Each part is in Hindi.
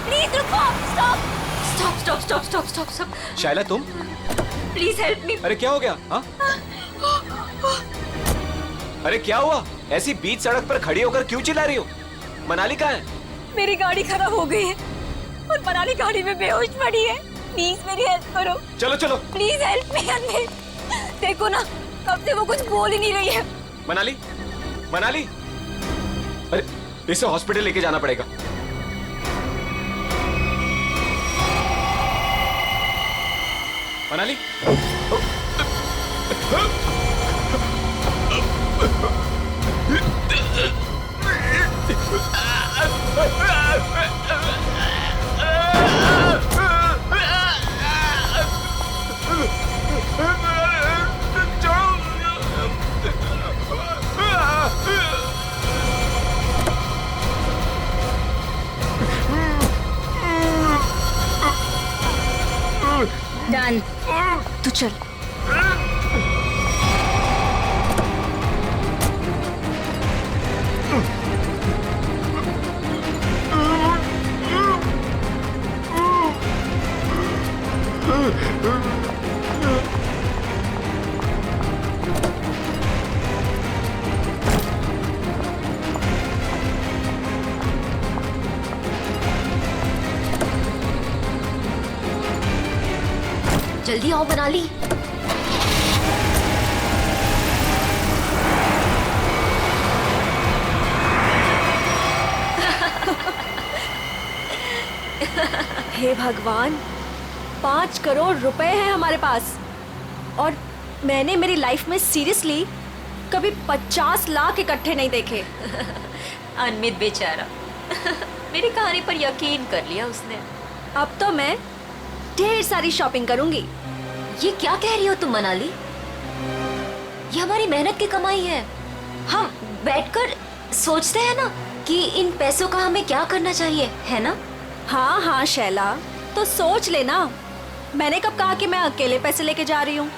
प्लीज रुको, stop stop stop stop stop stop stop. शायला तुम? Please help me. अरे क्या हो गया? हाँ? अरे क्या हुआ? ऐसी बीच सड़क पर खड़ी होकर क्यों चिल्ला रही हो? मनाली कहाँ है? मेरी गाड़ी खराब हो गई है और मनाली गाड़ी में बेहोश पड़ी है। प्लीज मेरी हेल्प करो। चलो चलो। प्लीज हेल्प मी अन्वी। देखो ना, कब से वो कुछ बोल ही नहीं रही है। मनाली, मनाली, अरे इसे हॉस्पिटल लेके जाना पड़ेगा। मनाली, डन, तू चल। जल्दी आओ मनाली। हे भगवान, 5 करोड़ रुपए हैं हमारे पास और मैंने मेरी लाइफ में सीरियसली कभी 50 लाख इकट्ठे नहीं देखे। अनमित बेचारा मेरी कहानी पर यकीन कर लिया उसने। अब तो मैं ढेर सारी शॉपिंग करूंगी। ये क्या कह रही हो तुम मनाली? ये हमारी मेहनत की कमाई है। हम बैठकर सोचते हैं ना कि इन पैसों का हमें क्या करना चाहिए, है ना? हाँ हाँ शैला, तो सोच लेना। मैंने कब कहा कि मैं अकेले पैसे लेके जा रही हूँ?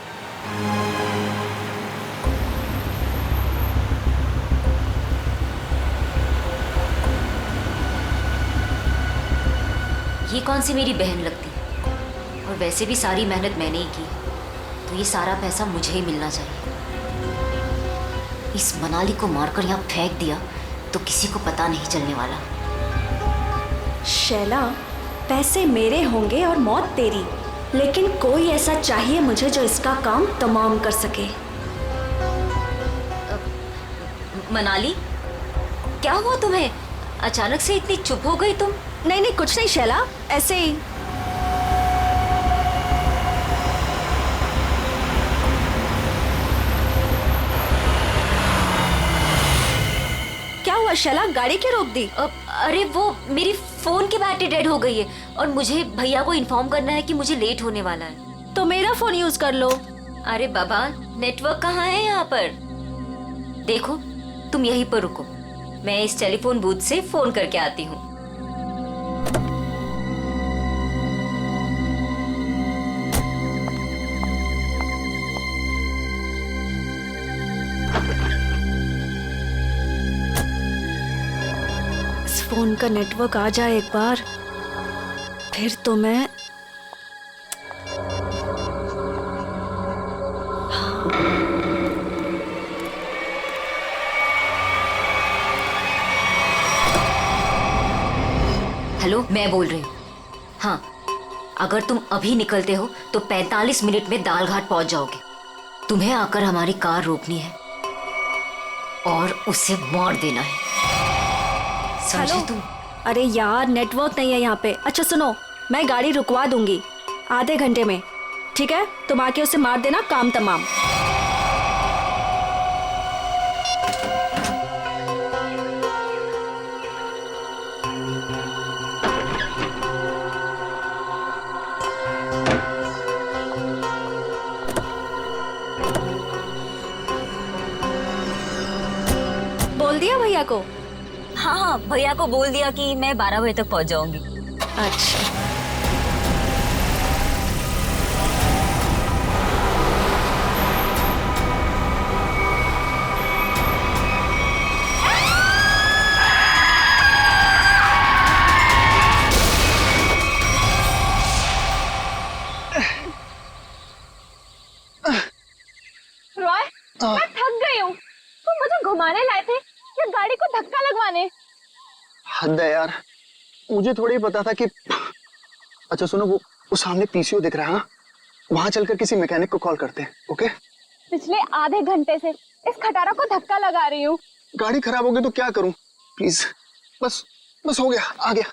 ये कौन सी मेरी बहन लगती है? और वैसे भी सारी मेहनत मैंने ही की, तो ये सारा पैसा मुझे ही मिलना चाहिए। इस मनाली को मारकर यहाँ फेंक दिया तो किसी को पता नहीं चलने वाला। शैला, पैसे मेरे होंगे और मौत तेरी, लेकिन कोई ऐसा चाहिए मुझे जो इसका काम तमाम कर सके। मनाली, क्या हुआ तुम्हें? अचानक से इतनी चुप हो गई तुम? नहीं नहीं, कुछ नहीं शैला, ऐसे ही। क्या हुआ शैला, गाड़ी क्यों रोक दी? अरे वो मेरी फोन की बैटरी डेड हो गई है और मुझे भैया को इन्फॉर्म करना है कि मुझे लेट होने वाला है। तो मेरा फोन यूज कर लो। अरे बाबा, नेटवर्क कहाँ है यहाँ पर? देखो, तुम यहीं पर रुको, मैं इस टेलीफोन बूथ से फोन करके आती हूँ। फोन का नेटवर्क आ जाए एक बार, फिर तो मैं। हेलो, मैं बोल रही हूँ। हाँ, अगर तुम अभी निकलते हो तो 45 मिनट में दालघाट पहुंच जाओगे। तुम्हें आकर हमारी कार रोकनी है और उसे मार देना है, समझे तुम? अरे यार, नेटवर्क नहीं है यहाँ पे। अच्छा सुनो, मैं गाड़ी रुकवा दूंगी आधे घंटे में, ठीक है? तुम आके उसे मार देना, काम तमाम। बोल दिया भैया को? हाँ हाँ, भैया को बोल दिया कि मैं 12 बजे तक पहुंच जाऊंगी। अच्छा। मैं थक गई हूँ। तुम मुझे घुमाने लाए थे या गाड़ी को धक्का लगवाने? हद है यार, मुझे थोड़ी पता था कि। अच्छा सुनो, वो सामने पीसीओ दिख रहा है ना, वहां चलकर किसी मैकेनिक को कॉल करते हैं। ओके? पिछले आधे घंटे से इस खटारा को धक्का लगा रही हूँ। गाड़ी खराब हो गई तो क्या करूं? प्लीज, बस बस हो गया, आ गया।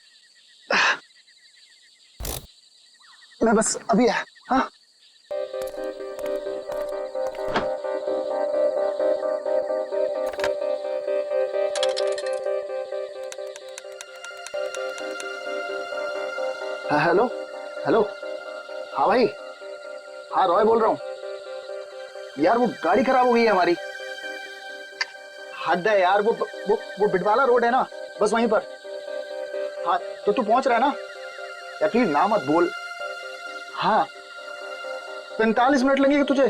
मैं बस अभी आया। हाँ हाँ, हेलो हेलो। हाँ भाई, हाँ रॉय बोल रहा हूँ यार। वो गाड़ी खराब हो गई है हमारी। हद है यार, वो बिटवाला रोड है ना, बस वहीं पर। हाँ तो तू पहुंच रहा है ना यार? प्लीज ना मत बोल। हाँ 45 मिनट लगेंगे तुझे?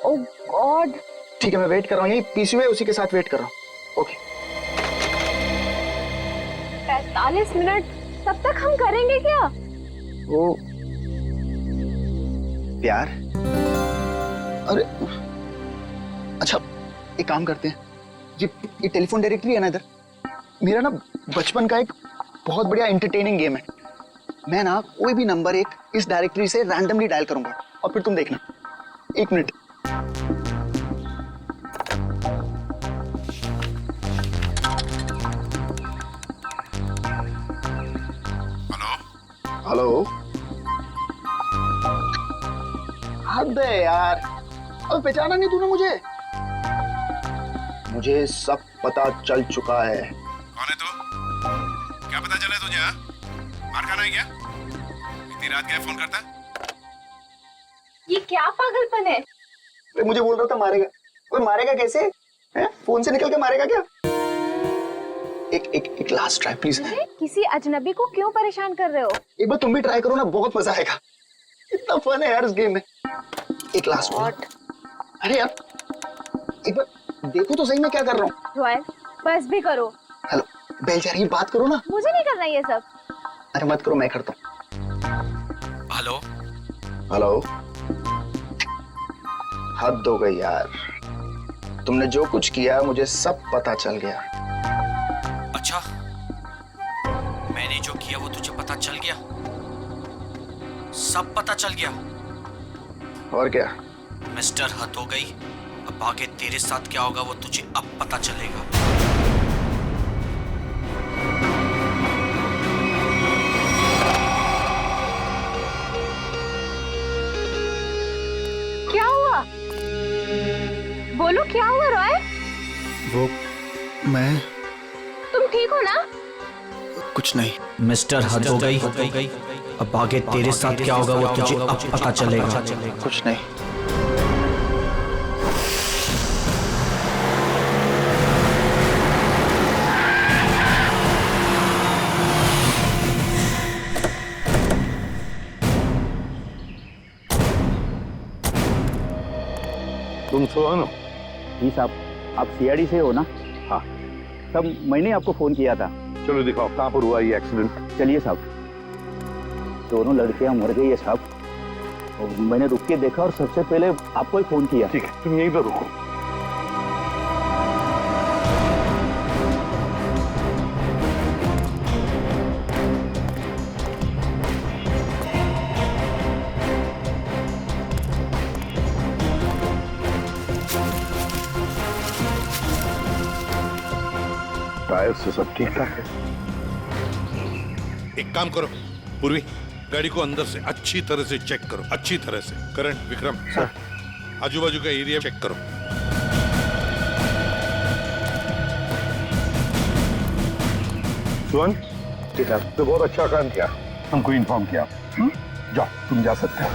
ओह गॉड। ठीक है, मैं वेट कर रहा हूँ, यही पीसीओ है, उसी के साथ वेट कर रहा हूँ। ओके। 45 मिनट? तब तक हम करेंगे क्या? ओ प्यार। अरे अच्छा, एक काम करते हैं, ये टेलीफोन डायरेक्टरी है ना इधर, मेरा ना बचपन का एक बहुत बढ़िया एंटरटेनिंग गेम है। मैं ना कोई भी नंबर एक इस डायरेक्टरी से रैंडमली डायल करूंगा और फिर तुम देखना। 1 मिनट। हेलो। हद है यार, अब पहचाना नहीं तूने मुझे? मुझे सब पता चल चुका है। कौन है तू? क्या पता चला तुझे? हाँ? मार खाना है क्या? इतनी रात क्या फोन करता है? ये क्या पागलपन है? मुझे बोल रहा था मारेगा। कोई मारेगा कैसे? है? फोन से निकल के मारेगा क्या? एक लास्ट ट्राई प्लीज। किसी अजनबी को क्यों परेशान कर रहे हो? एक बार तुम भी ट्राई करो ना, बहुत मजा आएगा। इतना फन है यार इस गेम में। एक लास्ट वॉट। अरे यार एक बार देखो तो सही मैं क्या कर रहा हूँ। रॉयल बस भी करो। हेलो बेल जा रही है, बात करो ना। मुझे नहीं करना ये सब। अरे मत करो, मैं करता हूँ। Hello hello. हद हो गई यार, तुमने जो कुछ किया मुझे सब पता चल गया। अच्छा, मैंने जो किया वो तुझे पता चल गया? सब पता चल गया? और क्या? मिस्टर हद हो गई। अब आगे तेरे साथ क्या होगा वो तुझे अब पता चलेगा। क्या हुआ? बोलो क्या हुआ रॉय? वो मैं तुम ठीक हो ना? कुछ नहीं। मिस्टर हद हो गई। अब आगे तेरे साथ क्या होगा वो तुझे अब पता चलेगा। कुछ नहीं। तुम सुहानो? जी साहब, आप सीआईडी से हो ना? हाँ। तब मैंने आपको फोन किया था। चलो दिखाओ कहाँ पर हुआ ये एक्सीडेंट। चलिए साहब। दोनों लड़कियां मर गई है साहब, और मैंने रुक के देखा और सबसे पहले आपको ही फोन किया। ठीक है, तुम यहीं पर रुको। टायर से सब ठीक ठाक है। एक काम करो पूर्वी, गाड़ी को अंदर से अच्छी तरह से चेक करो, अच्छी तरह से। करण, विक्रम सर, आजू बाजू का एरिया चेक करो। सुमन, ठीक है, तो बहुत अच्छा काम किया, हमको इन्फॉर्म किया। जाओ, तुम जा सकते हो।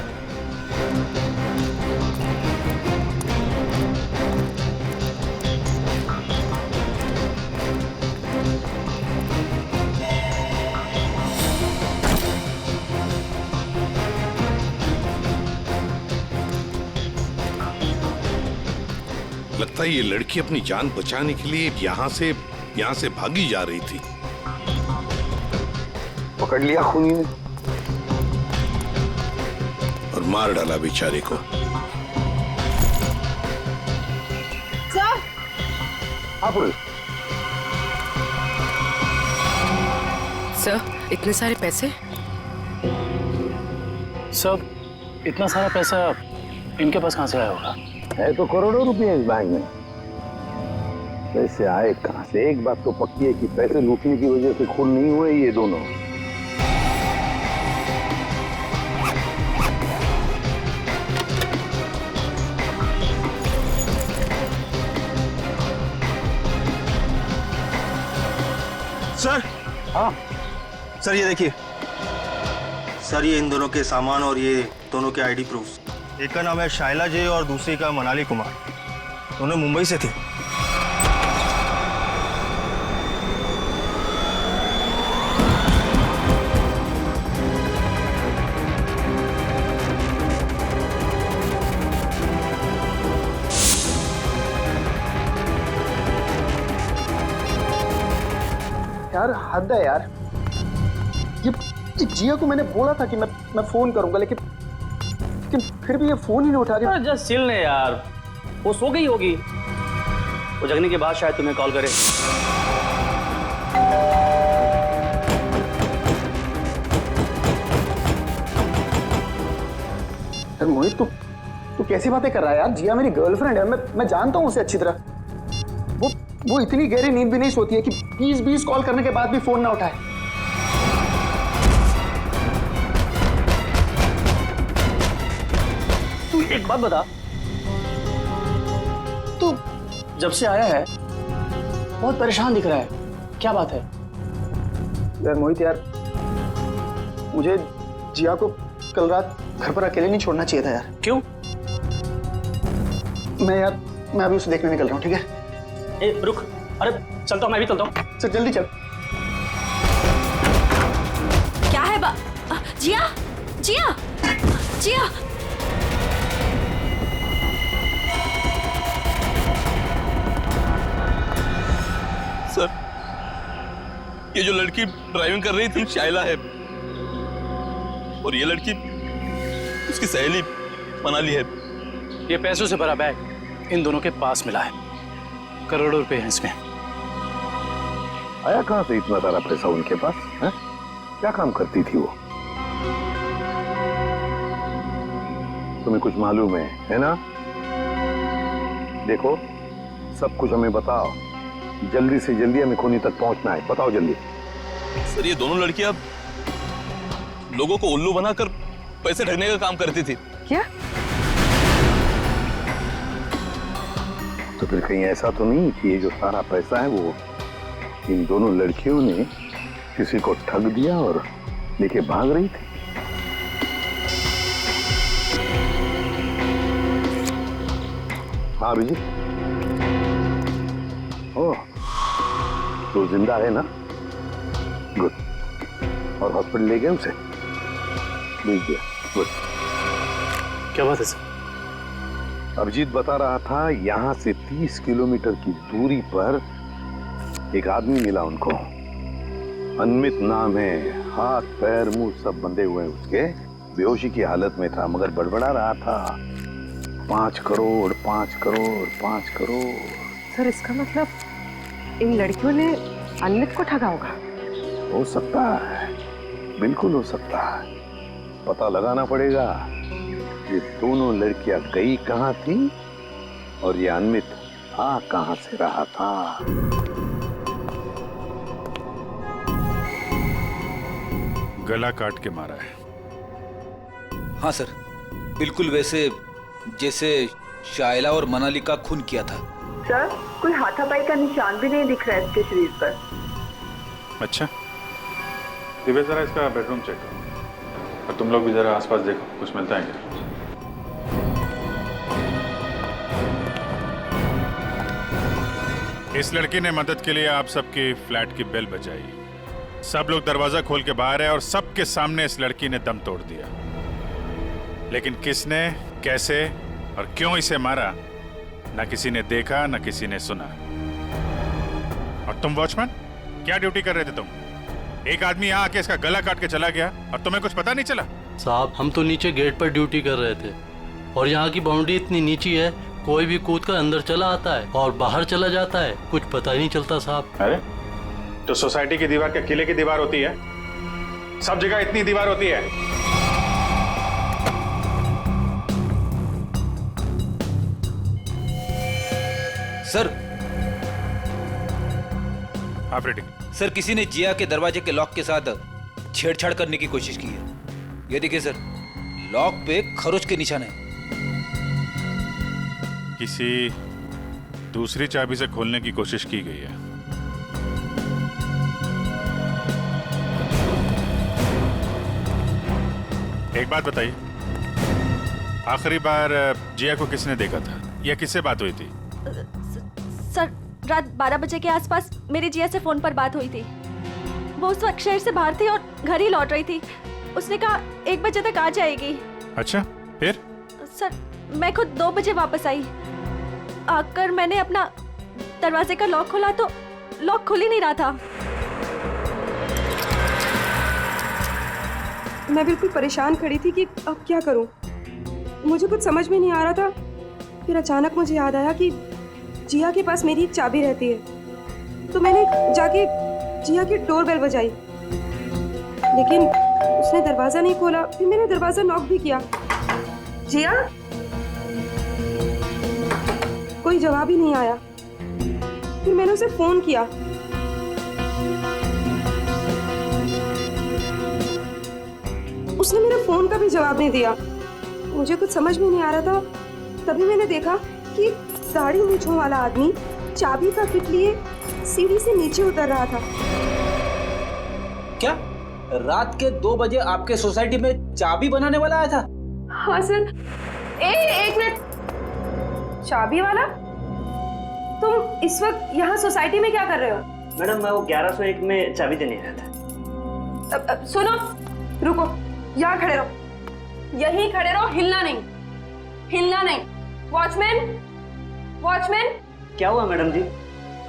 लगता है ये लड़की अपनी जान बचाने के लिए यहाँ से भागी जा रही थी। पकड़ लिया खूनी ने और मार डाला बेचारे को। हाँ पूर्वी। सर, इतने सारे पैसे? सब इतना सारा पैसा इनके पास कहाँ से आया होगा? है तो करोड़ों रुपए इस बैंक में। पैसे आए कहाँ से? एक बात तो पक्की है कि पैसे लूटने की वजह से खून नहीं हुए ये दोनों। सर। हाँ सर ये देखिए सर, ये इन दोनों के सामान और ये दोनों के आईडी प्रूफ। एक का नाम है शाइला जे और दूसरी का मनाली कुमार। दोनों मुंबई से थे। यार हद है यार। ये जिया को मैंने बोला था कि मैं फोन करूंगा, लेकिन फिर भी ये फोन ही नहीं उठा रही। जस्ट चिल ने यार, वो सो गई होगी। वो जगने के बाद शायद तुम्हें कॉल करे। यार मोहित, तू कैसी बातें कर रहा है यार? जिया मेरी गर्लफ्रेंड है, मैं जानता हूँ उसे अच्छी तरह। वो इतनी गहरी नींद भी नहीं सोती है कि 20 कॉल करने के बाद भी फोन ना उठाए। तू एक बात बता, तू जब से आया है बहुत परेशान दिख रहा है, क्या बात है? यार मोहित यार, मुझे जिया को कल रात घर पर अकेले नहीं छोड़ना चाहिए था यार। क्यों? मैं अभी उसे देखने निकल रहा हूँ, ठीक है? ए रुक, अरे चलता हूँ, मैं भी चलता हूँ। चल जल्दी चल। क्या है जिया, जिया, जिया। सर, ये जो लड़की ड्राइविंग कर रही थी शाइला है, और ये लड़की उसकी सहेली मनाली है। ये पैसों से भरा बैग इन दोनों के पास मिला है, करोड़ों रुपए हैं इसमें। आया कहाँ से इतना सारा पैसा उनके पास? है? क्या काम करती थी वो? तुम्हें कुछ मालूम है ना? देखो, सब कुछ हमें बताओ। जल्दी से जल्दी हमें खूनी तक पहुंचना है। बताओ जल्दी। सर, ये दोनों लड़कियां लोगों को उल्लू बनाकर पैसे ठगने का काम करती थी। क्या? तो फिर कहीं ऐसा तो नहीं कि ये जो सारा पैसा है वो इन दोनों लड़कियों ने किसी को ठग दिया और लेके भाग रही थी? हाँ अभिजीत, ओह, तो जिंदा है ना? गुड। और हॉस्पिटल ले गए उसे? भेज दिया। गुड। क्या बात है सर? अभिजीत बता रहा था यहाँ से 30 किलोमीटर की दूरी पर एक आदमी मिला उनको। अनमित नाम है, हाथ पैर मुंह सब बंधे हुए हैं उसके। बेहोशी की हालत में था मगर बड़बड़ा रहा था 5 करोड़ 5 करोड़ 5 करोड़। सर, इसका मतलब इन लड़कियों ने अनमित को ठगा होगा। हो सकता है, बिल्कुल हो सकता है। पता लगाना पड़ेगा ये दोनों लड़कियां गई कहाँ थी और ये अनमित आ कहाँ से रहा था। गला काट के मारा है। हाँ सर, बिल्कुल वैसे जैसे शाइला और मनाली का खून किया था। सर, कोई हाथापाई का निशान भी नहीं दिख रहा है इसके शरीर पर। अच्छा, दिव्या जरा इसका बेडरूम चेक करो और तुम लोग भी जरा आसपास देखो, कुछ मिलता है क्या? इस लड़की ने मदद के लिए आप सबकी फ्लैट की बेल बजाई। सब लोग दरवाजा खोल के बाहर है और सबके सामने इस लड़की ने दम तोड़ दिया। लेकिन किसने, कैसे और क्यों इसे मारा, ना किसी ने देखा ना किसी ने सुना। और तुम वॉचमैन, क्या ड्यूटी कर रहे थे तुम? एक आदमी यहाँ आके इसका गला काट के चला गया और तुम्हें कुछ पता नहीं चला? साहब, हम तो नीचे गेट पर ड्यूटी कर रहे थे और यहाँ की बाउंड्री इतनी नीची है कोई भी कूद कर अंदर चला आता है और बाहर चला जाता है, कुछ पता ही नहीं चलता साहब। अरे तो सोसाइटी की दीवार क्या किले की दीवार होती है? सब जगह इतनी दीवार होती है? सर ऑपरेटिंग सर, किसी ने जिया के दरवाजे के लॉक के साथ छेड़छाड़ करने की कोशिश की है। ये देखिए सर, लॉक पे खरोच के निशान है। किसी दूसरी चाबी से खोलने की कोशिश की गई है। एक बात बताइए, आखिरी बार जिया को किसने देखा था या किससे बात हुई थी? सर, रात 12 बजे के आसपास मेरी जिया से फोन पर बात हुई थी। वो उस वक्त शहर से बाहर थी और घर ही लौट रही थी। उसने कहा 1 बजे तक आ जाएगी। अच्छा, फिर? सर, मैं खुद 2 बजे वापस आई। आकर मैंने अपना दरवाजे का लॉक खोला तो लॉक खुल ही नहीं रहा था। मैं बिल्कुल परेशान खड़ी थी कि अब क्या करूं। मुझे कुछ समझ में नहीं आ रहा था। फिर अचानक मुझे याद आया कि जिया के पास मेरी चाबी रहती है, तो मैंने जाके जिया की डोरबेल बजाई, लेकिन उसने दरवाजा नहीं खोला। फिर मैंने दरवाजा नॉक भी किया। जिया, कोई जवाब ही नहीं आया। फिर मैंने उसे फोन किया। उसने मेरे फोन का भी जवाब नहीं दिया। मुझे कुछ समझ में नहीं आ रहा था। तभी मैंने देखा कि दाढ़ी मूंछों वाला आदमी चाबी का किट लिए सीढ़ी से नीचे उतर रहा था। क्या रात के 2 बजे आपके सोसाइटी में चाबी बनाने वाला आया था? हाँ सर। एक मिनट, चाबी वाला? तुम इस वक्त यहाँ सोसाइटी में क्या कर रहे हो? मैडम, मैं वो 1101 में चाबी देने आया था। सुनो, रुको, यहाँ खड़े रहो, यहीं खड़े रहो, हिलना नहीं, हिलना नहीं। Watchman, watchman. क्या हुआ मैडम जी?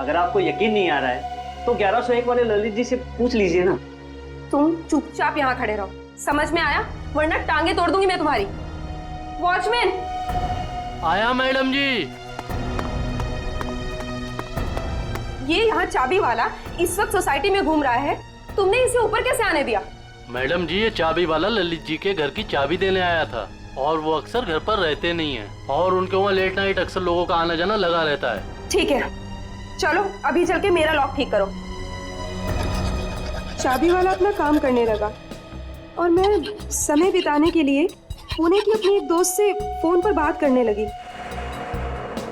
अगर आपको यकीन नहीं आ रहा है तो 1101 वाले ललित जी से पूछ लीजिए ना। तुम चुपचाप यहाँ खड़े रहो, समझ में आया? वरना टांगे तोड़ दूंगी मैं तुम्हारी। वॉचमैन। आया मैडम जी। ये यहाँ चाबी वाला इस वक्त सोसाइटी में घूम रहा है। तुमने इसे ऊपर कैसे आने दिया? मैडम जी, ये चाबी वाला ललित जी के घर की चाबी देने आया था और वो अक्सर घर पर रहते नहीं हैं और उनके वहाँ लेट नाइट अक्सर लोगों का आना जाना लगा रहता है। ठीक है, चलो अभी चल के मेरा लॉक ठीक करो। चाबी वाला अपना काम करने लगा और मैं समय बिताने के लिए पुणे की अपनी एक दोस्त से फोन पर बात करने लगी।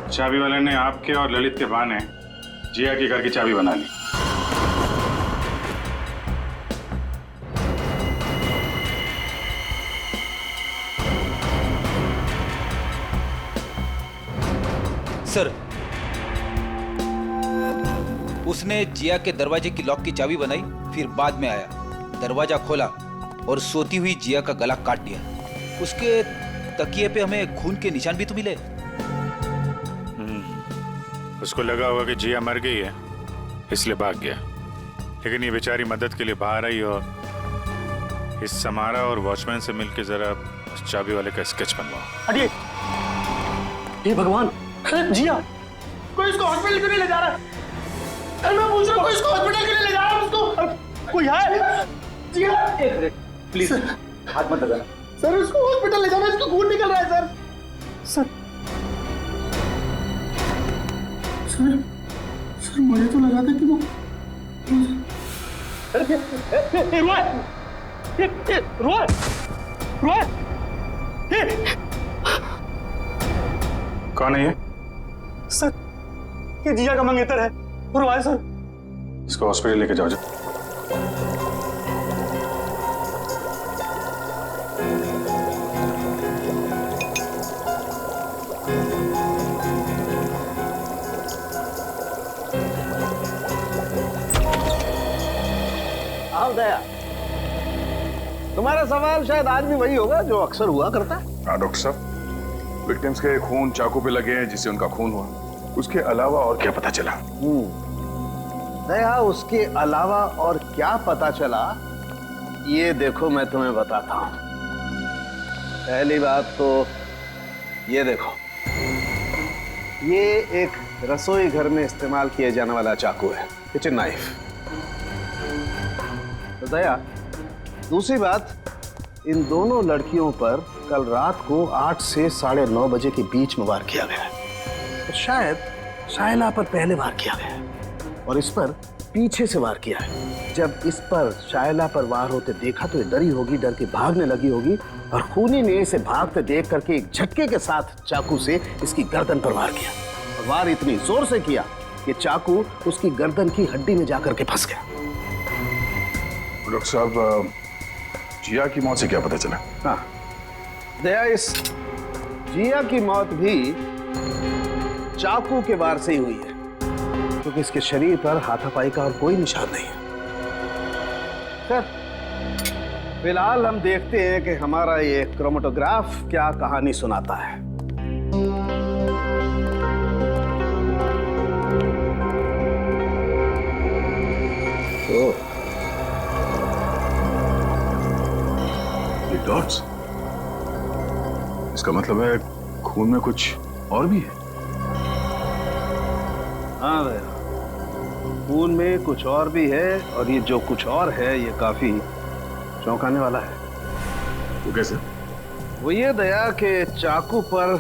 चाबी वाले ने आपके और ललित के बहाने जिया के घर की चाबी बना ली। सर, उसने जिया के दरवाजे की लॉक की चाबी बनाई, फिर बाद में आया, दरवाजा खोला और सोती हुई जिया का गला काट दिया। उसके तकिए पे हमें खून के निशान भी तो मिले। उसको लगा होगा कि जिया मर गई है, इसलिए भाग गया। लेकिन ये बेचारी मदद के लिए बाहर आई और इस समारा और वॉचमैन से मिलकर जरा उस चाबी वाले का स्केच बनवाओ। अरे ये भगवान, जिया कोई इसको हॉस्पिटल क्यों नहीं ले जा रहा? मैं पूछ रहा हूँ, कोई इसको हॉस्पिटल क्यों नहीं ले जा रहा? उसको कोई है? जिया, एक मिनट प्लीज, हाथ मत लगाना। सर, उसको हॉस्पिटल ले जाना, इसको खून निकल रहा है सर। सर, सर मुझे तो लगा था कि वो कौन है ये? सर, ये जिया का मंगेतर है। रोए सर। इसको हॉस्पिटल लेके जाओ। आओ दया, तुम्हारा सवाल शायद आज भी वही होगा जो अक्सर हुआ करता है। हाँ डॉक्टर साहब, विक्टिम्स के खून चाकू पे लगे हैं जिससे उनका खून हुआ, उसके अलावा और क्या पता चला? दया, उसके अलावा और क्या पता चला, ये देखो मैं तुम्हें बताता हूं। पहली बात तो ये देखो, ये एक रसोई घर में इस्तेमाल किया जाने वाला चाकू है, किचन नाइफ। तो दया, दूसरी बात, इन दोनों लड़कियों पर कल रात को 8 से 9:30 बजे के बीच में वार किया गया है। तो शायद शायला पर पहले वार किया गया है और इस पर पीछे से वार किया है। जब इस पर शायला पर वार होते देखा तो ये डरी होगी, डर के भागने लगी होगी और खूनी ने इसे भागते देख करके एक झटके के साथ चाकू से इसकी गर्दन पर वार किया और वार इतनी जोर से किया कि चाकू उसकी गर्दन की हड्डी में जाकर के फंस गया। डॉक्टर साहब, जिया की मौत से क्या पता चला? हाँ दया, इस जिया की मौत भी चाकू के वार से ही हुई है, क्योंकि इसके शरीर पर हाथापाई का और कोई निशान नहीं है। खैर, फिलहाल हम देखते हैं कि हमारा ये क्रोमेटोग्राफ क्या कहानी सुनाता है। तो ये डॉट्स, इसका मतलब है खून में कुछ और भी है। हाँ भैया, खून में कुछ और भी है और ये जो कुछ और है ये काफी चौंकाने वाला है। वो कैसे? वो ये दया कि चाकू पर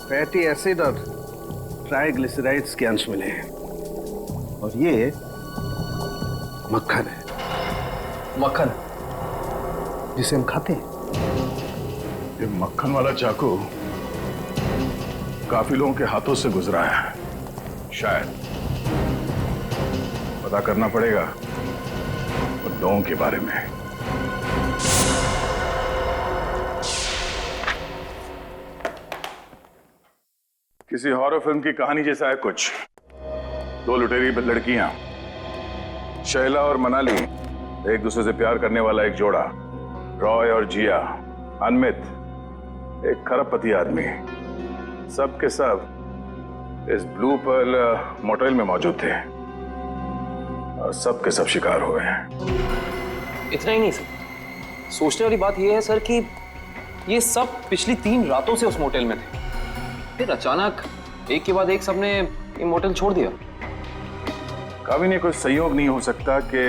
फैटी एसिड और ट्राइग्लिसराइड्स के अंश मिले हैं और ये मक्खन है। मक्खन जिसे हम खाते हैं। ये मक्खन वाला चाकू काफी लोगों के हाथों से गुजरा है। शायद पता करना पड़ेगा उन लोगों के बारे में। किसी हॉरर फिल्म की कहानी जैसा है कुछ। 2 लुटेरी लड़कियां, शैला और मनाली, एक दूसरे से प्यार करने वाला एक जोड़ा, रॉय और जिया, अनमित, एक खरबपति आदमी, सब के सब इस ब्लू पर्ल मोटेल में मौजूद थे और सब के सब शिकार हुए हैं। इतना ही नहीं सर, सोचने वाली बात यह है सर कि ये सब पिछली 3 रातों से उस मोटेल में थे, फिर अचानक एक के बाद एक सबने ये मोटेल छोड़ दिया। कभी नहीं कोई संयोग नहीं हो सकता कि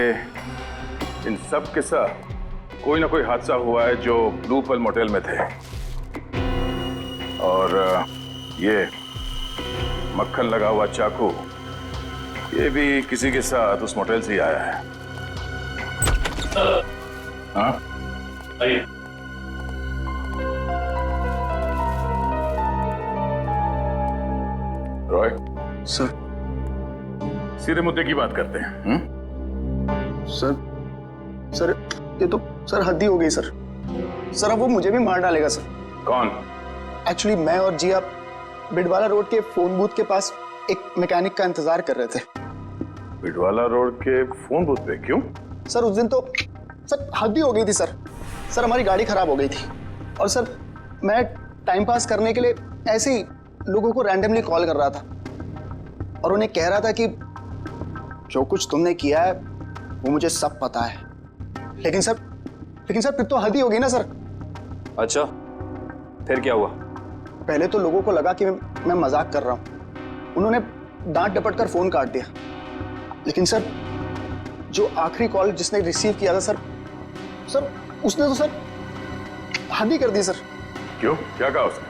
इन सब के साथ कोई ना कोई हादसा हुआ है जो ब्लू पर्ल मोटेल में थे और ये मक्खन लगा हुआ चाकू ये भी किसी के साथ उस मोटेल से ही आया है। हाँ आइए। रॉय सर, सीधे मुद्दे की बात करते हैं। सर ये तो सर हद ही हो गई सर। सर अब वो मुझे भी मार डालेगा सर। कौन? एक्चुअली मैं और जिया बिडवाला रोड के फोन बूथ के पास एक मैकेनिक का इंतजार कर रहे थे। बिडवाला रोड के फोन बूथ पे? क्यों? सर उस दिन तो सर हद ही हो गई थी सर। सर हमारी गाड़ी खराब हो गई थी और सर मैं टाइम पास करने के लिए ऐसे ही लोगों को रैंडमली कॉल कर रहा था और उन्हें कह रहा था कि जो कुछ तुमने किया है वो मुझे सब पता है। लेकिन सर फिर तो हद ही होगी ना सर। अच्छा, फिर क्या हुआ? पहले तो लोगों को लगा कि मैं मजाक कर रहा हूं। उन्होंने डांट डपट कर फोन काट दिया। लेकिन सर जो आखिरी कॉल जिसने रिसीव किया था सर उसने तो सर हद ही कर दी सर। क्यों? क्या कहा उसने?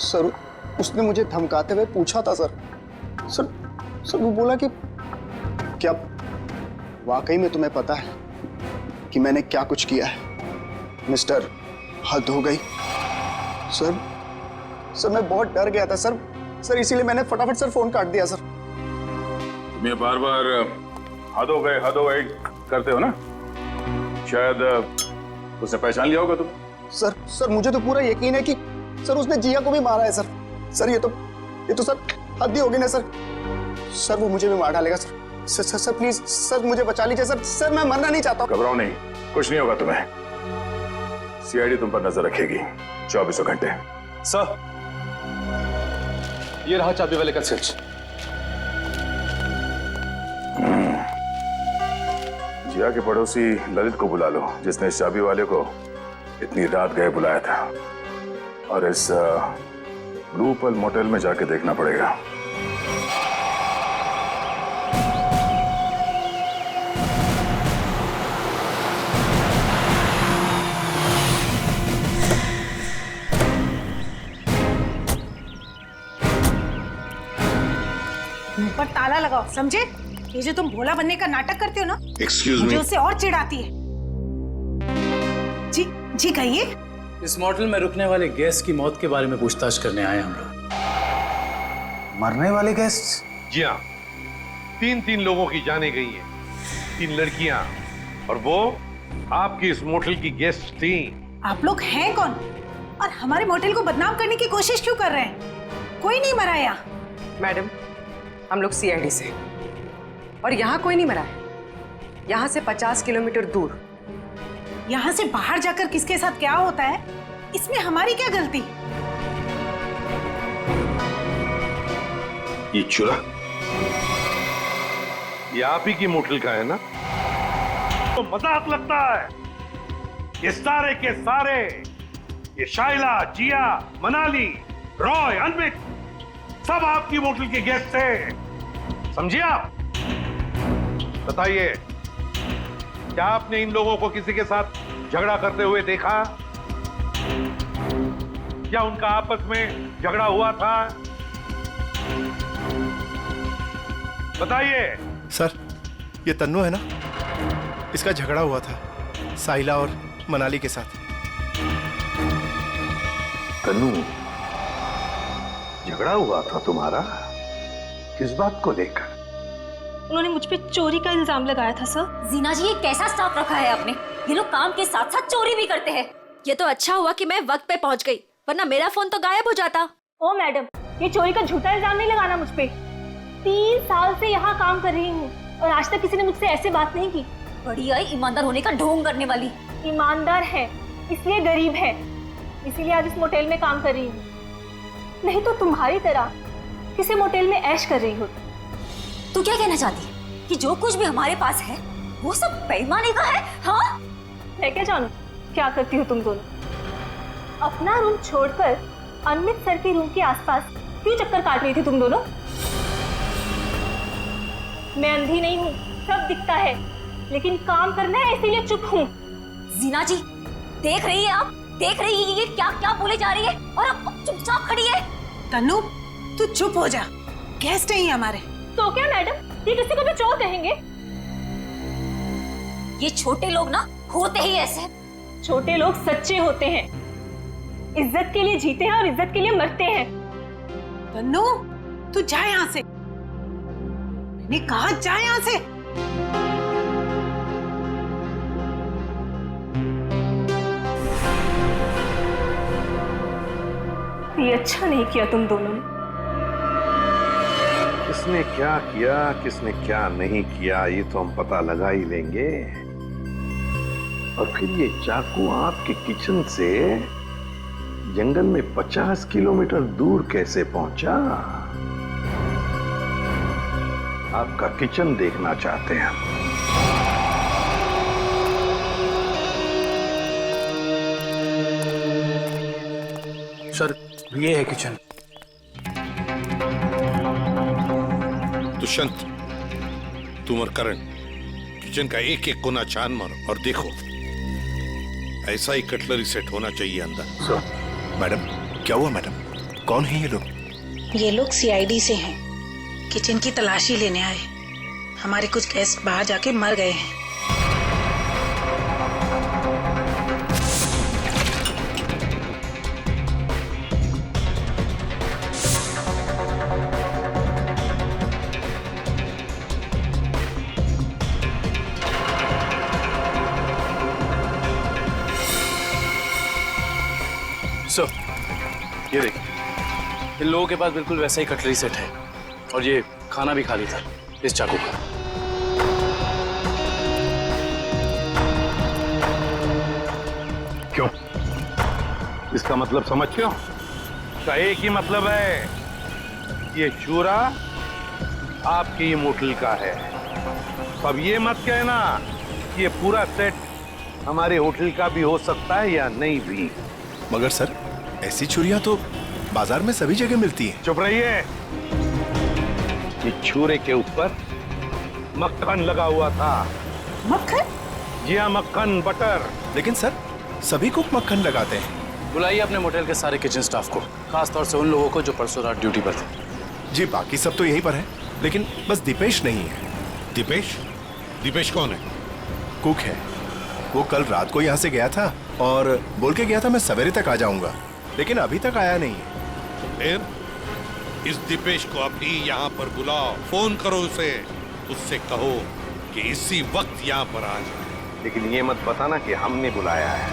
सर उसने मुझे धमकाते हुए पूछा था सर वो बोला कि क्या वाकई में तुम्हें पता है कि मैंने क्या कुछ किया है? मिस्टर, हद हो गई। सर मैं बहुत डर गया था सर इसीलिए मैंने फटाफट सर फोन काट दिया सर। तुम ये बार बार हद हो गए करते हो ना? शायद उसने पहचान लिया होगा तुम। सर मुझे तो पूरा यकीन है कि सर उसने जिया को भी मारा है सर ये तो सर हद ही होगी ना सर वो मुझे भी मार डालेगा सर प्लीज सर मुझे बचा लीजिए सर मैं मरना नहीं चाहता। घबराओ नहीं, कुछ नहीं होगा तुम्हें। सीआईडी तुम पर नजर रखेगी 24 घंटे। सर ये रहा चाबी वाले का स्विच। जिया के पड़ोसी ललित को बुला लो, जिसने इस चाबी वाले को इतनी रात गए बुलाया था, और इस ब्लू पर्ल मोटेल में जाके देखना पड़ेगा। मुंह पर ताला लगाओ, समझे? ये जो तुम भोला बनने का नाटक करते हो ना, एक्सक्यूज मुझे मी, उससे और चिढ़ाती है। जी जी कहिए। इस मोटेल में रुकने वाले गेस्ट की मौत के बारे में पूछताछ करने आए हम लोग। मरने वाले गेस्ट? जी हाँ, 3 लोगों की जाने गई हैं, 3 लड़कियां, और वो आपकी इस मोटेल की गेस्ट थी। आप लोग हैं कौन और हमारे मोटेल को बदनाम करने की कोशिश क्यों कर रहे हैं? कोई नहीं मरा यहाँ। मैडम, हम लोग सीआईडी से, और यहाँ कोई नहीं मरा है। यहाँ से 50 किलोमीटर दूर। यहाँ से बाहर जाकर किसके साथ क्या होता है, इसमें हमारी क्या गलती? ये चूरा ये आप ही की मोटेल का है ना? तो मजाक लगता है। ये सारे के सारे, ये शाइला, जिया, मनाली, रॉय, अनमित, सब आपकी मोटेल के गेस्ट थे, समझिए आप? बताइए, क्या आपने इन लोगों को किसी के साथ झगड़ा करते हुए देखा? क्या उनका आपस में झगड़ा हुआ था? बताइए। सर, ये तन्नू है ना, इसका झगड़ा हुआ था साहिला और मनाली के साथ। तन्नू, झगड़ा हुआ था तुम्हारा? किस बात को लेकर? उन्होंने मुझ पे चोरी का इल्जाम लगाया था सर। जीना जी, ये कैसा स्टाफ रखा है आपने? ये लोग काम के साथ साथ चोरी भी करते हैं। ये तो अच्छा हुआ कि मैं वक्त पे पहुंच गई, वरना मेरा फोन तो गायब हो जाता। ओ मैडम, ये चोरी का झूठा इल्जाम नहीं लगाना मुझ पे। 3 साल से यहाँ काम कर रही हूँ और आज तक किसी ने मुझसे ऐसे बात नहीं की। बड़ी आई ईमानदार होने का ढोंग करने वाली। ईमानदार है इसलिए गरीब है, इसीलिए आज इस मोटेल में काम कर रही हूँ, नहीं तो तुम्हारी तरह किसी मोटेल में ऐश कर रही होती। तू क्या कहना चाहती है कि जो कुछ भी हमारे पास है वो सब बेईमानी का है? हाँ, मैं क्या जानूं क्या करती हो तुम दोनों? अपना रूम छोड़कर अनमित सर के रूम के आसपास क्यों चक्कर काट रही थी तुम दोनों? मैं अंधी नहीं हूँ, सब दिखता है, लेकिन काम करना है इसीलिए चुप हूँ। जीना जी, देख रही है आप? देख रही है ये क्या क्या बोले जा रही है और अब चुपचाप खड़ी है। तन्नू, तू चुप हो जा, गेस्ट नहीं हमारे। तो क्या मैडम, ये किसी को भी चोर कहेंगे? ये छोटे लोग ना होते ही ऐसे। छोटे लोग सच्चे होते हैं, इज्जत के लिए जीते हैं और इज्जत के लिए मरते हैं। तन्नू, तू जा यहाँ से, मैंने कहा जा यहाँ से। ये अच्छा नहीं किया तुम दोनों ने। किसने क्या किया, किसने क्या नहीं किया, ये तो हम पता लगा ही लेंगे। और फिर ये चाकू आपके किचन से जंगल में 50 किलोमीटर दूर कैसे पहुंचा? आपका किचन देखना चाहते हैं। सर, ये है किचन। दुष्यंत, तुम और करण किचन का एक एक कोना छान मारो और देखो, ऐसा ही कटलरी सेट होना चाहिए अंदर। मैडम, क्या हुआ मैडम? कौन है ये लोग? ये लोग सीआईडी से हैं, किचन की तलाशी लेने आए। हमारे कुछ गेस्ट बाहर जाके मर गए हैं। सर, ये देखिए, इन लोगों के पास बिल्कुल वैसा ही कटलरी सेट है और ये खाना भी खाली था इस चाकू का। क्यों? इसका मतलब समझते हो? इसका एक ही मतलब है, ये चूरा आपकी ही मोटेल का है। अब ये मत कहना कि ये पूरा सेट हमारे होटल का भी हो सकता है या नहीं भी। मगर सर, ऐसी छुरियां तो बाजार में सभी जगह मिलती हैं। चुप रहिए। ये छुरे के ऊपर मक्खन लगा हुआ था। मक्खन? जी हाँ, मक्खन, बटर। लेकिन सर, सभी कुक मक्खन लगाते हैं। बुलाइए अपने मोटेल के सारे किचन स्टाफ को, खास तौर से उन लोगों को जो परसों रात ड्यूटी पर थे। जी, बाकी सब तो यहीं पर है, लेकिन बस दीपेश नहीं है। दीपेश? दीपेश कौन है? कुक है। वो कल रात को यहाँ से गया था और बोल के गया था मैं सवेरे तक आ जाऊंगा, लेकिन अभी तक आया नहीं है। फिर इस दीपेश को अभी यहाँ पर बुलाओ, फोन करो उसे, उससे कहो कि इसी वक्त यहाँ पर आ जाए। लेकिन ये मत बताना कि हमने बुलाया है।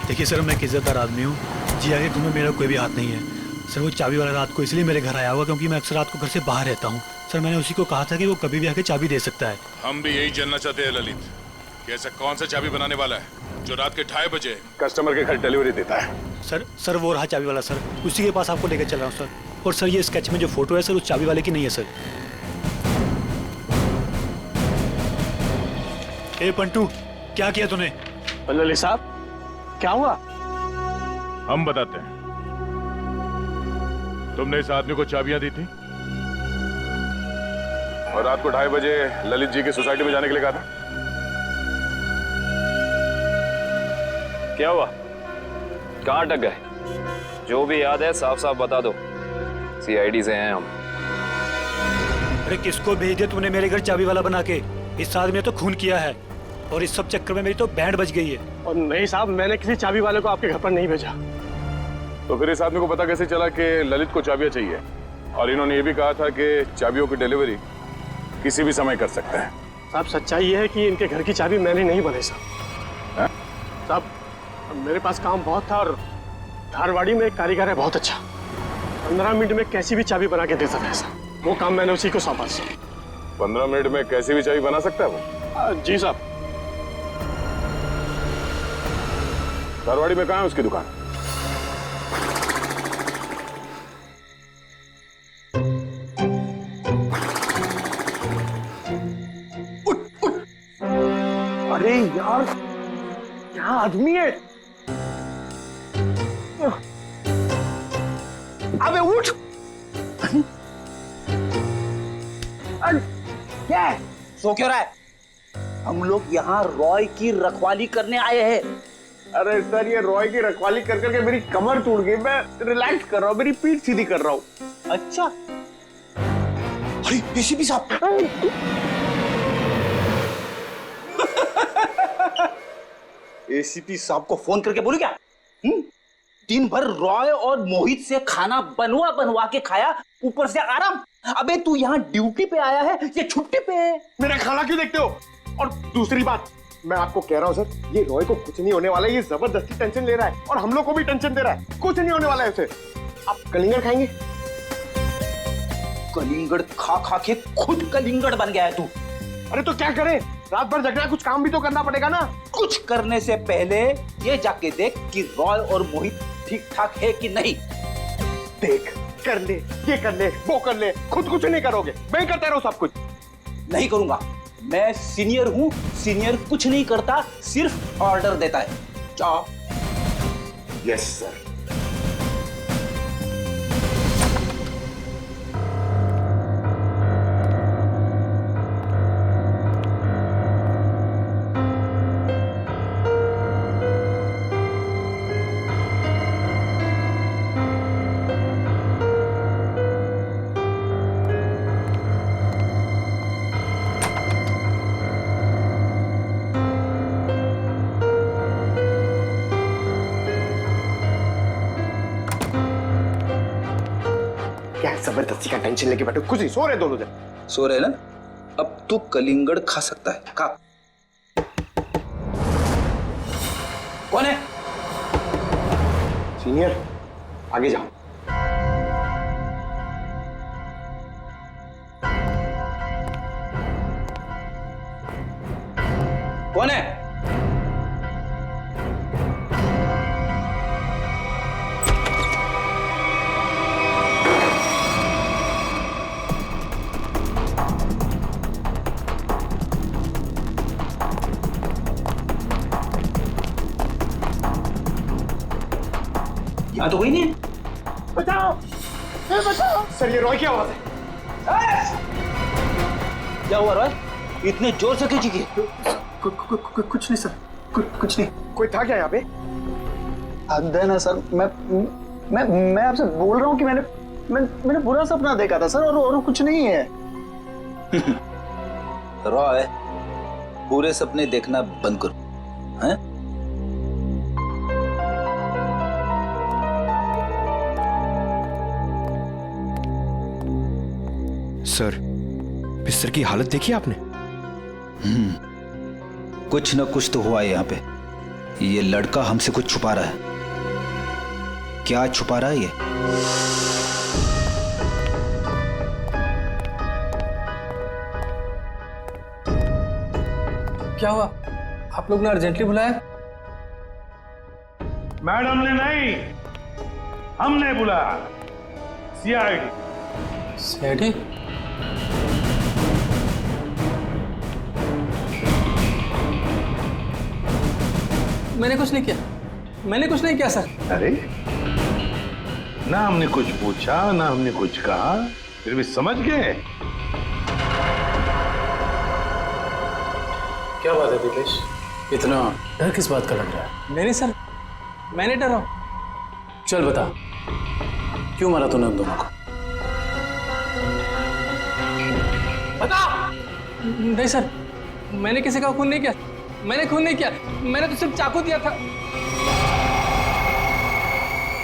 देखिए सर, मैं एक इज्जतदार आदमी हूँ, जिया के घर में मेरा कोई भी हाथ नहीं है सर। वो चाबी वाला रात को इसलिए मेरे घर आया हुआ क्योंकि मैं अक्सर रात को घर से बाहर रहता हूँ सर। मैंने उसी को कहा था कि वो कभी भी आके चाबी दे सकता है। हम भी यही जानना चाहते हैं ललित कि ऐसा कौन सा चाबी बनाने वाला है जो रात के 2:30 बजे कस्टमर के घर डिलीवरी देता है। सर वो रहा चाबी वाला सर, उसी के पास आपको लेकर चल रहा हूँ सर। और सर ये स्केच में जो फोटो है सर, उस चाबी वाले की नहीं है सर। ए पंटू, क्या किया तूने? ललित साहब क्या हुआ? हम बताते हैं। तुमने इस आदमी को चाबियां दी थी और रात को 2:30 बजे ललित जी की सोसाइटी में जाने के लिए कहा था। क्या हुआ? कहाँ अटक गए? जो भी याद है साफ साफ बता दो, सीआईडी से हैं हम। अरे किसको भेज दिया तूने मेरे घर चाबी वाला बना के? इस आदमी ने तो खून किया है और इस सब चक्कर में मेरी तो बैंड बज गई है। और नहीं साहब, मैंने किसी चाबी वाले को आपके घर पर नहीं भेजा। तो फिर इस आदमी को पता कैसे चला कि ललित को चाबियां चाहिए? और इन्होंने ये भी कहा था कि चाबियों की डिलीवरी किसी भी समय कर सकते हैं। साहब सच्चाई ये है कि इनके घर की चाबी मैंने नहीं बनाई साहब। साहब मेरे पास काम बहुत था और धारवाड़ी में एक कारीगर है बहुत अच्छा, 15 मिनट में कैसी भी चाबी बना के दे सकता है साहब। वो काम मैंने उसी को सौंपा। 15 मिनट में कैसी भी चाबी बना सकता है वो? जी साहब। धारवाड़ी में कहाँ है उसकी दुकान? अरे यार क्या आदमी है? अबे उठ! क्या है? सो क्यों रहा है? हम लोग यहाँ रॉय की रखवाली करने आए हैं। अरे सर, ये रॉय की रखवाली कर करके मेरी कमर टूट गई। मैं रिलैक्स कर रहा हूँ, मेरी पीठ सीधी कर रहा हूँ। अच्छा। अरे एसीपी साहब! एसीपी साहब को फोन करके बोलू क्या? दिन भर रॉय और मोहित से खाना बनवा बनवा के खाया, ऊपर से आराम। अबे तू यहाँ ड्यूटी पे आया है या छुट्टी पे है? मेरा खाना क्यों देखते हो? और दूसरी बात, मैं आपको कह रहा हूँ सर, ये रॉय को कुछ नहीं होने वाला है। ये जबरदस्ती टेंशन ले रहा है और हम लोग को भी टेंशन दे रहा है। कुछ नहीं होने वाला है उसे। आप कलिंगड़ खाएंगे? कलिंगड़ खा खा के खुद कलिंगड़ बन गया है तू। अरे तो क्या करे? रात भर जगना है, कुछ काम भी तो करना पड़ेगा ना। कुछ करने से पहले ये जाके देख कि रॉय और मोहित ठीक ठाक है कि नहीं। देख, कर ले, ये कर ले, वो कर ले, खुद कुछ नहीं करोगे। मैं ही करता रहूं सब कुछ? नहीं करूंगा। मैं सीनियर हूं, सीनियर कुछ नहीं करता, सिर्फ ऑर्डर देता है। जाओ। Yes sir. जबरदस्ती का टेंशन लेके बैठो, कुछ नहीं, सो रहे दोनों जन। सो रहे ना? अब तू कलिंगड़ खा सकता है। खा। कौन है? सीनियर, आगे जाओ। कौन है? यहाँ तो कोई नहीं है। बचाओ! बचाओ! सर, ये रॉय की आवाज है। क्या हुआ रॉय? इतने जोर से क्यों चीखी? कुछ नहीं सर, कुछ नहीं। कोई था क्या यहाँ पे? हद है ना सर। मैं आपसे बोल रहा हूँ कि मैंने बुरा सपना देखा था सर, और कुछ नहीं है। रॉय, पूरे सपने देखना बंद करो, हैं? सर, बिस्तर की हालत देखी आपने? कुछ न कुछ तो हुआ है यहाँ पे। ये लड़का हमसे कुछ छुपा रहा है। क्या छुपा रहा है ये? क्या हुआ? आप लोग ने अर्जेंटली बुलाया? मैडम ने नहीं, हमने बुलाया। सीआईडी। सीआईडी? मैंने कुछ नहीं किया, मैंने कुछ नहीं किया सर। अरे ना हमने कुछ पूछा ना हमने कुछ कहा, फिर भी समझ गए। क्या बात है दिपेश, इतना डर किस बात का लग रहा है? नहीं सर, मैंने डरा। चल बता, क्यों मारा तूने उन दोनों को? बता। नहीं सर, मैंने किसी का खून नहीं किया, मैंने खून नहीं किया, मैंने तो सिर्फ चाकू दिया था।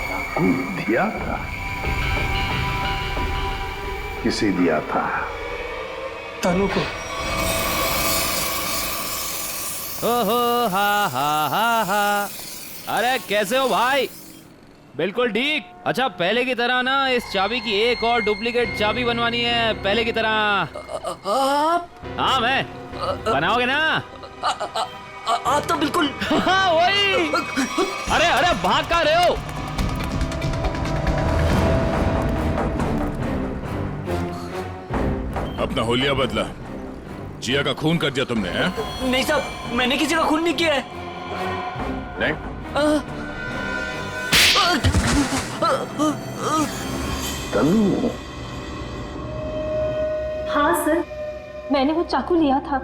चाकू दिया था? किसे दिया था? तनु को। ओहो हा हा हा हा। अरे कैसे हो भाई? बिल्कुल ठीक। अच्छा पहले की तरह ना इस चाबी की एक और डुप्लीकेट चाबी बनवानी है, पहले की तरह। आप? हाँ मैं। बनाओगे ना? आप तो बिल्कुल। हाँ वही। अरे अरे भाग कहाँ रहे हो? अपना होलिया बदला। जिया का खून कर दिया तुमने, हैं? नहीं साहब, मैंने किसी का खून नहीं किया है। नहीं? तनु। हाँ सर, मैंने वो चाकू लिया था,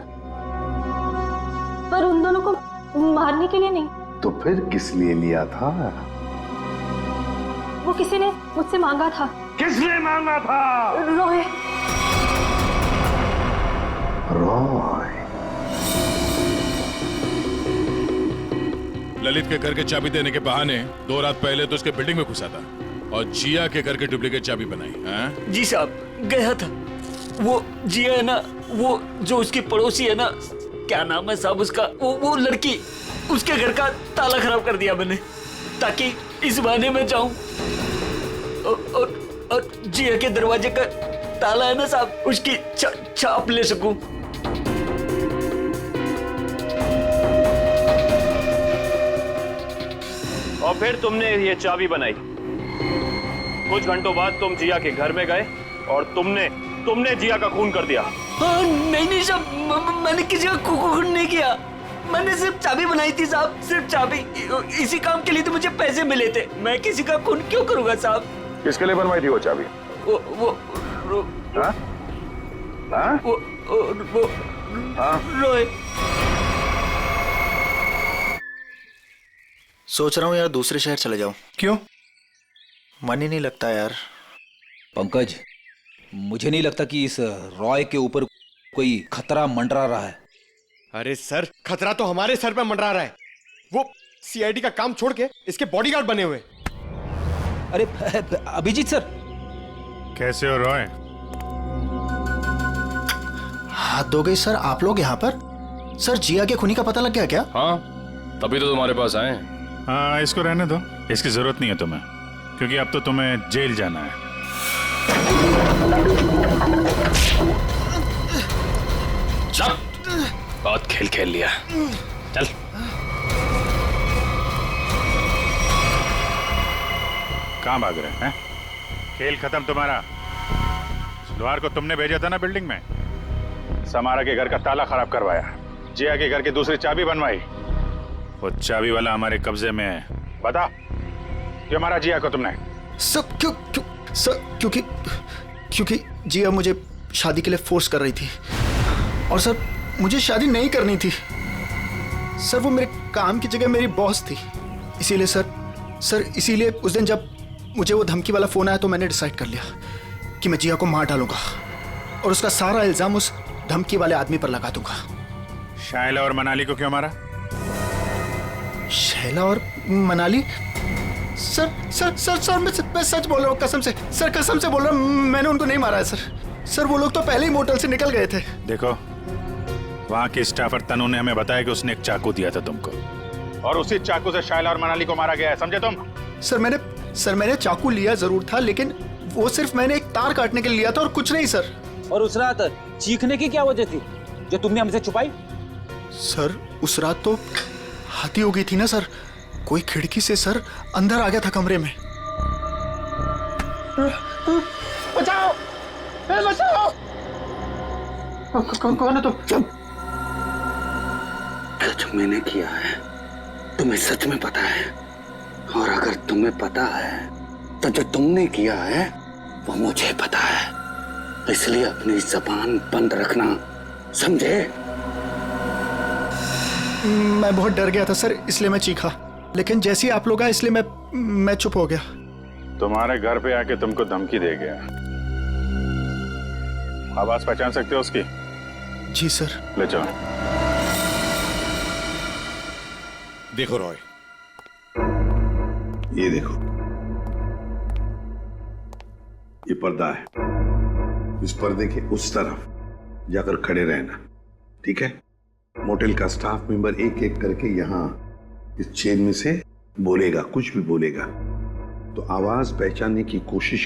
पर उन दोनों को मारने के लिए नहीं। तो फिर किस लिए लिया था? वो किसी ने मुझसे मांगा था। किसने मांगा था? रॉय। रॉय। ललित के घर के चाबी देने के बहाने 2 रात पहले तो उसके बिल्डिंग में घुसा था और जिया के घर के डुप्लीकेट चाबी बनाई, हैं? जी साहब, गया था। वो जिया है ना, वो जो उसकी पड़ोसी है ना, क्या नाम है साहब उसका, वो लड़की, उसके घर का ताला खराब कर दिया मैंने, ताकि इस बहाने में जाऊं और जिया के दरवाजे का ताला है ना साहब, उसकी छाप ले सकूं। और फिर तुमने ये चाबी बनाई। कुछ घंटों बाद तुम जिया के घर में गए और तुमने जिया का खून कर दिया। नहीं साहब, मैंने किसी का खून नहीं किया, मैंने सिर्फ चाबी बनाई थी साहब, सिर्फ चाबी। इसी काम के लिए तो मुझे पैसे मिले थे, मैं किसी का खून क्यों करूंगा साहब? किसके लिए बनवाई थी वो चाबी? रोए। सोच रहा हूँ यार दूसरे शहर चले जाऊं। क्यों? मन ही नहीं लगता यार। पंकज, मुझे नहीं लगता कि इस रॉय के ऊपर कोई खतरा मंडरा रहा है। अरे सर, खतरा तो हमारे सर पे मंडरा रहा है। वो सीआईडी का काम छोड़ के इसके बॉडीगार्ड बने हुए। अरे अभिजीत सर। कैसे हो रॉय? हाथ धो गई सर, आप लोग यहाँ पर? सर, जिया के खूनी का पता लग गया क्या? हाँ, तभी तो तुम्हारे पास आए। हाँ, इसको रहने दो, इसकी जरूरत नहीं है तुम्हें, क्योंकि अब तो तुम्हें जेल जाना है। चल, बहुत खेल खेल लिया, चल। कहाँ भाग रहे हैं? खेल खत्म तुम्हारा। सुलवार को तुमने भेजा था ना बिल्डिंग में, समारा के घर का ताला खराब करवाया, जिया के घर की दूसरी चाबी बनवाई। वो चाबी वाला हमारे कब्जे में है। बता, क्यों मारा जिया को तुमने? सब क्यों सर, क्योंकि जिया मुझे शादी के लिए फोर्स कर रही थी, और सर मुझे शादी नहीं करनी थी। सर वो मेरे काम की जगह मेरी बॉस थी, इसीलिए सर सर इसीलिए उस दिन जब मुझे वो धमकी वाला फोन आया तो मैंने डिसाइड कर लिया कि मैं जिया को मार डालूंगा और उसका सारा इल्जाम उस धमकी वाले आदमी पर लगा दूंगा। शायला और मनाली को क्यों मारा? शैला और Manali? Sir sir sir sir मैं सच बोल रहा हूँ, कसम से सर, कसम से बोल रहा हूँ, मैंने उनको नहीं मारा है सर। सर वो लोग तो पहले ही मोटल से निकल गए थे। देखो, वहाँ के स्टाफर तनु ने हमें बताया कि उसने एक चाकू दिया था तुमको और उसी चाकू से शायला और मनाली को मारा गया है, समझे तुम? सर मैंने चाकू लिया जरूर था, लेकिन वो सिर्फ मैंने एक तार काटने के लिए लिया था और कुछ नहीं सर। और उस रात चीखने की क्या वजह थी जो तुमने हमसे छुपाई? सर उस रात तो हाथी हो गई थी ना सर, कोई खिड़की से सर अंदर आ गया था कमरे में। बचाओ, बचाओ! कौन है तुम? जो मैंने किया है तुम्हें सच में पता है, और अगर तुम्हें पता है तो जो तुमने किया है वो मुझे पता है, इसलिए अपनी जबान बंद रखना, समझे? मैं बहुत डर गया था सर, इसलिए मैं चीखा, लेकिन जैसे ही आप लोग आए इसलिए मैं चुप हो गया। तुम्हारे घर पे आके तुमको धमकी दे गया, आवाज पहचान सकते हो उसकी? जी सर। ले चलो। देखो रॉय, ये देखो, ये पर्दा है, इस पर्दे के उस तरफ जाकर खड़े रहना, ठीक है? मोटेल का स्टाफ मेंबर एक एक करके यहाँ इस चेन में से बोलेगा, कुछ भी बोलेगा तो आवाज पहचानने की कोशिश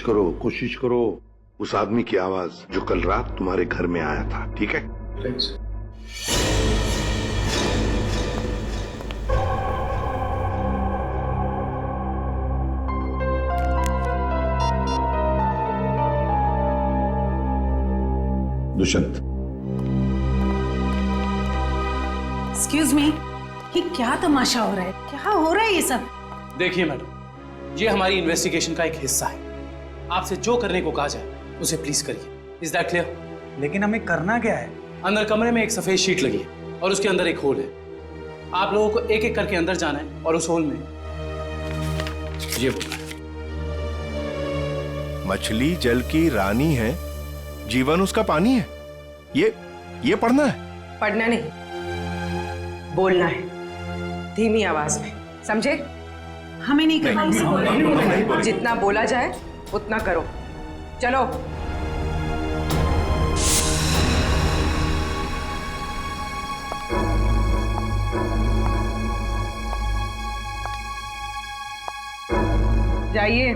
करो उस आदमी की आवाज जो कल रात तुम्हारे घर में आया था, ठीक है? दुष्यंत। एक्सक्यूज मी, ये क्या तमाशा हो रहा है? क्या हो रहा है ये सब? देखिए मैडम, ये हमारी इन्वेस्टिगेशन का एक हिस्सा है। आपसे जो करने को कहा जाए उसे प्लीज करिए। Is that clear? लेकिन हमें करना क्या है? अंदर कमरे में एक सफेद शीट लगी है और उसके अंदर एक होल है। आप लोगों को एक एक करके अंदर जाना है और उस होल में ये होना है। मछली जल की रानी है, जीवन उसका पानी है, ये पढ़ना है? पढ़ना नहीं, बोलना है, धीमी आवाज में, समझे? हमें नहीं करना, जितना बोला जाए उतना करो। चलो। जाइए।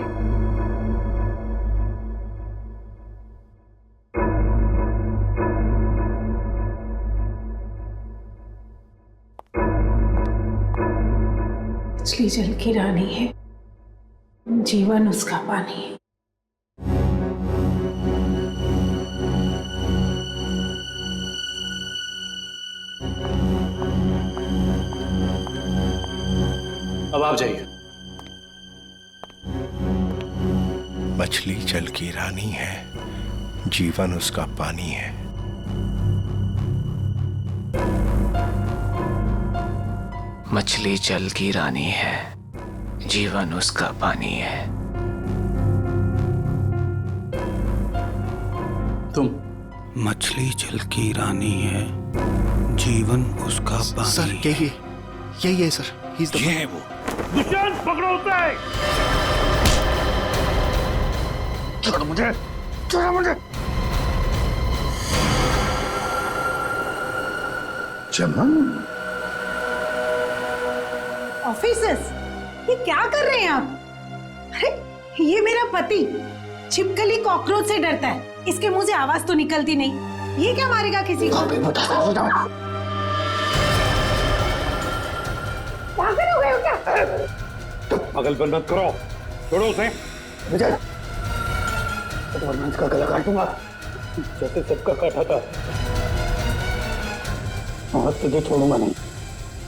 मछली जल की रानी है, जीवन उसका पानी है। अब आप जाइए। मछली जल की रानी है, जीवन उसका पानी है। मछली जल की रानी है, जीवन उसका पानी है। तुम? मछली जल की रानी है, जीवन उसका पानी। सर यही है सर, ये है वो। दुष्यंत, पकड़ो उसे! छोड़ मुझे! चमन, ऑफिसर्स, ये क्या कर रहे हैं आप? अरे ये मेरा पति छिपकली कॉकरोच से डरता है, इसके मुंह से आवाज तो निकलती नहीं, ये क्या मारेगा किसी को? पागल हो गए हो क्या? तो पागलपन मत करो, छोड़ो उसे। विजय, वरना इसका गला काटूंगा जैसे सबका काटा था, और तुझे छोड़ूंगा नहीं।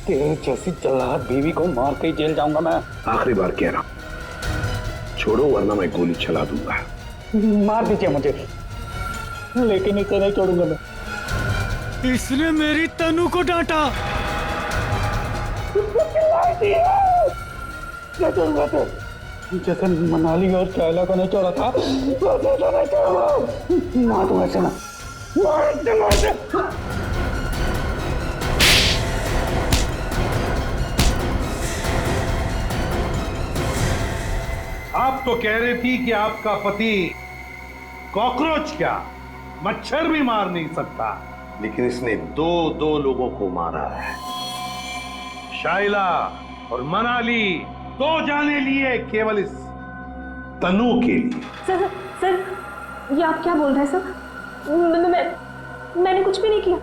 तेरे जैसी जल्लाद बीवी को मार के जेल जाऊंगा मैं। आखिरी बार कह रहा हूं, छोड़ो वरना मैं गोली चला दूंगा। मार दीजिए मुझे, लेकिन इसे नहीं छोड़ूंगा मैं। इसने मेरी तनु को डांटा। जैसे मनाली और शैला को नहीं छोड़ा था वैसे तो नहीं छोड़ा। मार दूंगा इसे, मार दूंगा इसे। आप तो कह रही थी कि आपका पति कॉकरोच क्या मच्छर भी मार नहीं सकता, लेकिन इसने दो लोगों को मारा है। शाइला और मनाली 2 जाने लिए केवल इस तनु के लिए। सर ये आप क्या बोल रहे हैं सर? मैंने कुछ भी नहीं किया,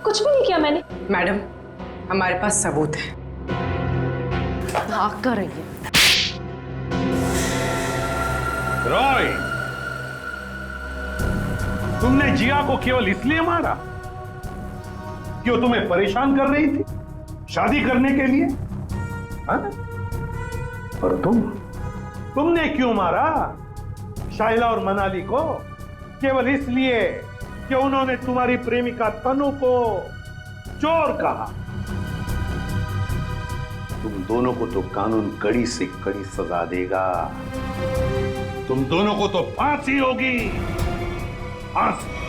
कुछ भी नहीं किया मैंने। मैडम हमारे पास सबूत है। भाग कर रही है। रॉय, तुमने जिया को केवल इसलिए मारा कि वो तुम्हें परेशान कर रही थी शादी करने के लिए, हाँ? और तुमने क्यों मारा शाइला और मनाली को? केवल इसलिए कि उन्होंने तुम्हारी प्रेमिका तनु को चोर कहा। तुम दोनों को तो कानून कड़ी से कड़ी सजा देगा। तुम दोनों को तो फांसी होगी, फांसी।